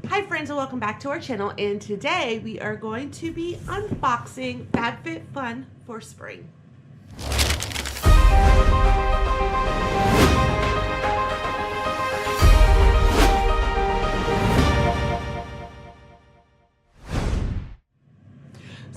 Hi friends, and welcome back to our channel, and today we are going to be unboxing FabFitFun for spring.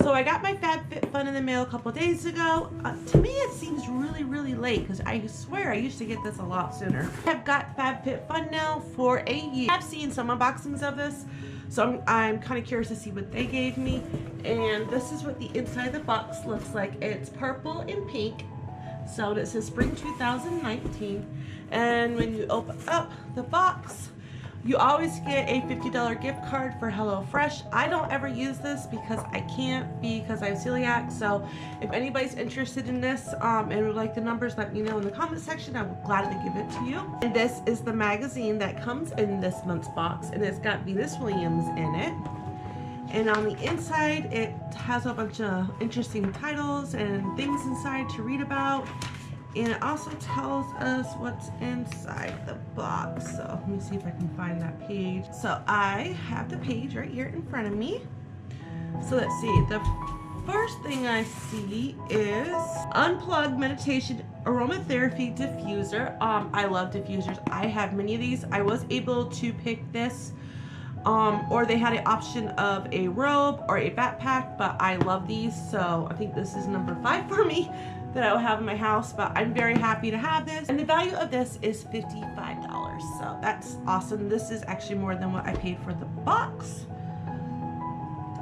So I got my FabFitFun in the mail a couple days ago. To me it seems really late because I swear I used to get this a lot sooner. I've got FabFitFun now for a year. I've seen some unboxings of this, so I'm kind of curious to see what they gave me. And this is what the inside of the box looks like. It's purple and pink. So it says spring 2019. And when you open up the box, you always get a $50 gift card for HelloFresh. I don't ever use this because I can't, because I'm celiac. So if anybody's interested in this and would like the numbers, let me know in the comment section. I would gladly give it to you. And this is the magazine that comes in this month's box, and it's got Venus Williams in it. And on the inside, it has a bunch of interesting titles and things inside to read about. And it also tells us what's inside the box. So let me see if I can find that page. So I have the page right here in front of me. So let's see. The first thing I see is Unplugged Meditation Aromatherapy Diffuser. I love diffusers. I have many of these. I was able to pick this. Or they had an option of a robe or a backpack, but I love these. So I think this is number 5 for me that I will have in my house, but I'm very happy to have this. And the value of this is $55, so that's awesome. This is actually more than what I paid for the box.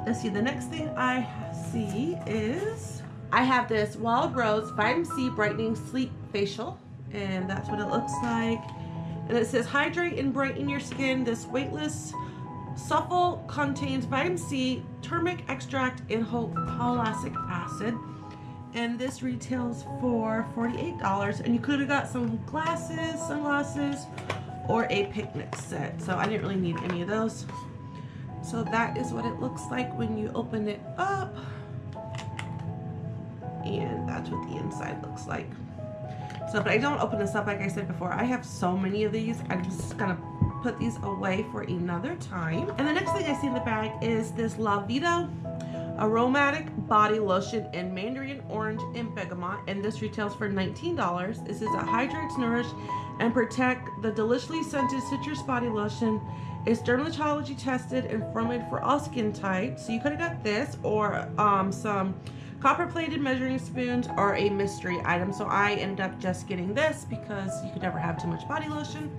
Let's see, the next thing I see is, I have this Wild Rose Vitamin C Brightening Sleep Facial, and that's what it looks like. And it says, hydrate and brighten your skin. This weightless Supple contains vitamin C, turmeric extract, and hyaluronic acid. And this retails for $48, and you could have got some glasses, sunglasses, or a picnic set. So I didn't really need any of those. So that is what it looks like when you open it up. And that's what the inside looks like. So, but I don't open this up like I said before. I have so many of these. I'm just gonna put these away for another time. And the next thing I see in the bag is this La Vida Aromatic Body Lotion in Mandarin Orange and Bergamot, and this retails for $19. This is a hydrates, nourish, and protect. The deliciously scented citrus body lotion is dermatology tested and formulated for all skin types. So you could have got this, or some copper-plated measuring spoons, or a mystery item. So I ended up just getting this because you could never have too much body lotion.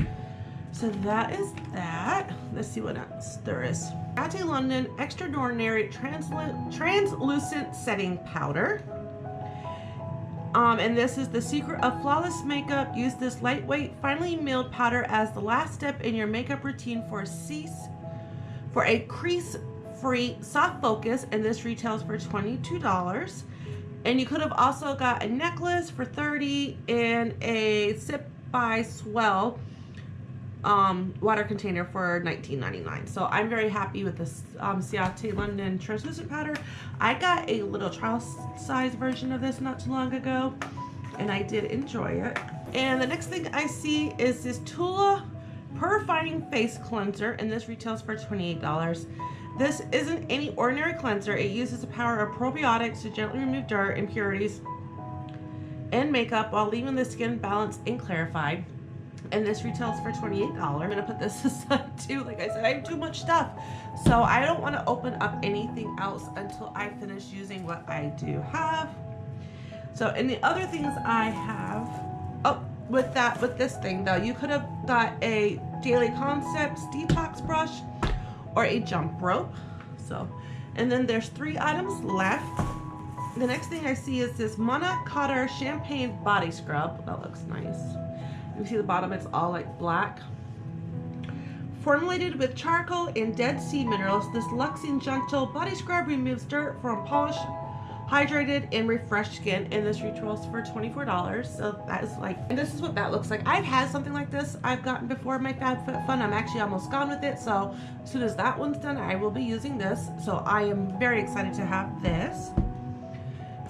So that is that. Let's see what else there is. Latte London Extraordinary Translucent Setting Powder. And this is the secret of flawless makeup. Use this lightweight, finely milled powder as the last step in your makeup routine for a crease-free soft focus. And this retails for $22. And you could have also got a necklace for $30 and a Sip by Swell water container for $19.99. So I'm very happy with this Ciate London translucent powder. I got a little trial size version of this not too long ago, and I did enjoy it. And the next thing I see is this Tula Purifying Face Cleanser, and this retails for $28. This isn't any ordinary cleanser. It uses the power of probiotics to gently remove dirt, impurities, and makeup while leaving the skin balanced and clarified. And this retails for $28. I'm gonna put this aside too. Like I said, I have too much stuff, so I don't want to open up anything else until I finish using what I do have. So, and the other things I have, with this thing though, you could have got a Daily Concepts detox brush or a jump rope. So, and then there's 3 items left. The next thing I see is this Mona Cotter Champagne Body Scrub. That looks nice. You see the bottom, it's all like black. Formulated with charcoal and Dead Sea minerals, this luxing gentle body scrub removes dirt from polished, hydrated, and refreshed skin. And this retails for $24. So that is like, and this is what that looks like. I've had something like this I've gotten before my FabFitFun. I'm actually almost gone with it. So as soon as that one's done, I will be using this. So I am very excited to have this.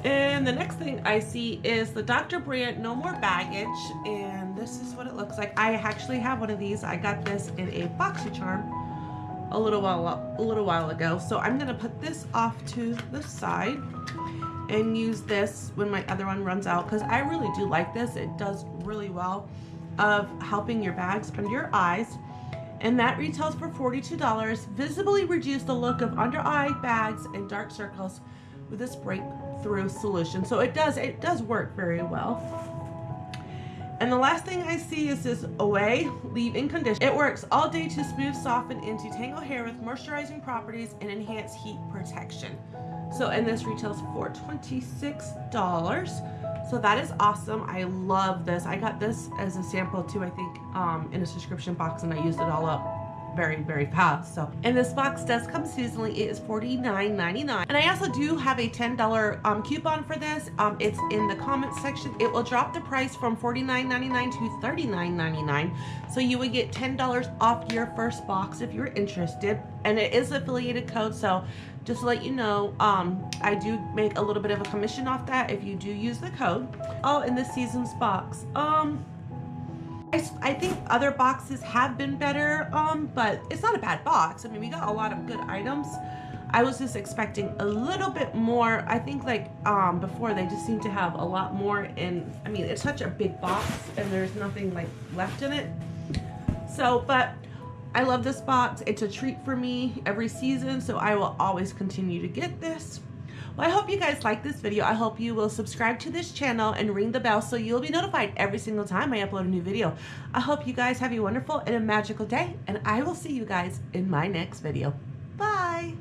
And the next thing I see is the Dr. Brandt No More Baggage, and this is what it looks like. I actually have one of these. I got this in a Boxy Charm a little while ago. So I'm gonna put this off to the side and use this when my other one runs out, because I really do like this. It does really well of helping your bags under your eyes. And that retails for $42. Visibly reduce the look of under eye bags and dark circles with this breakthrough solution. So it does work very well. And the last thing I see is this Away Leave-In Conditioner. It works all day to smooth, soften, and detangle hair with moisturizing properties and enhance heat protection. So, and this retails for $26. So that is awesome. I love this. I got this as a sample too, I think, in a subscription box, and I used it all up very, very fast. So, and this box does come seasonally. It is $49.99. And I also do have a $10 coupon for this. It's in the comments section. It will drop the price from $49.99 to $39.99. So you would get $10 off your first box if you're interested. And it is affiliated code, so just to let you know, I do make a little bit of a commission off that if you do use the code. Oh, in this season's box, I think other boxes have been better, but it's not a bad box. I mean, we got a lot of good items. I was just expecting a little bit more. I think like before they just seem to have a lot more in, I mean, it's such a big box and there's nothing like left in it. So, but I love this box. It's a treat for me every season, so I will always continue to get this. Well, I hope you guys like this video. I hope you will subscribe to this channel and ring the bell so you'll be notified every single time I upload a new video. I hope you guys have a wonderful and a magical day, and I will see you guys in my next video. Bye!